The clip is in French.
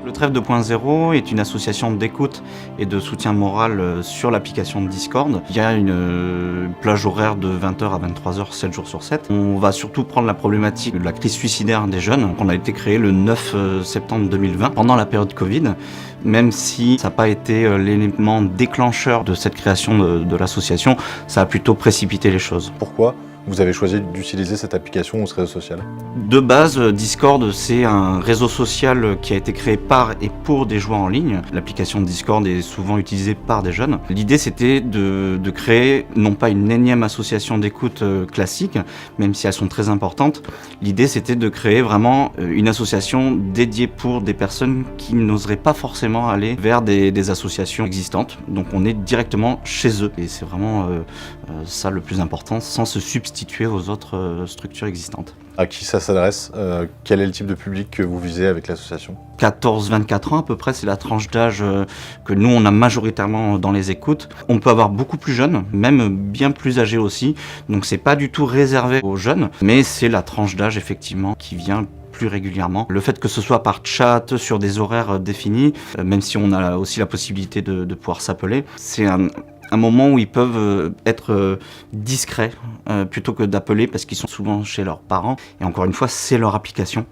Le Trèfle 2.0 est une association d'écoute et de soutien moral sur l'application de Discord. Il y a une plage horaire de 20h à 23h, 7 jours sur 7. On va surtout prendre la problématique de la crise suicidaire des jeunes. On a été créé le 9 septembre 2020, pendant la période Covid. Même si ça n'a pas été l'élément déclencheur de cette création de l'association, ça a plutôt précipité les choses. Pourquoi vous avez choisi d'utiliser cette application ou ce réseau social? De base, Discord, c'est un réseau social qui a été créé par et pour des joueurs en ligne. L'application Discord est souvent utilisée par des jeunes. L'idée, c'était de créer non pas une énième association d'écoute classique, même si elles sont très importantes. L'idée, c'était de créer vraiment une association dédiée pour des personnes qui n'oseraient pas forcément aller vers des associations existantes. Donc on est directement chez eux. Et c'est vraiment ça le plus important, sans se substituer aux autres structures existantes. À qui ça s'adresse? Quel est le type de public que vous visez avec l'association? 14-24 ans à peu près, c'est la tranche d'âge que nous on a majoritairement dans les écoutes. On peut avoir beaucoup plus jeunes, même bien plus âgés aussi, donc c'est pas du tout réservé aux jeunes, mais c'est la tranche d'âge effectivement qui vient plus régulièrement. Le fait que ce soit par chat, sur des horaires définis, même si on a aussi la possibilité de pouvoir s'appeler, c'est un moment où ils peuvent être discrets plutôt que d'appeler parce qu'ils sont souvent chez leurs parents. Et encore une fois, c'est leur application.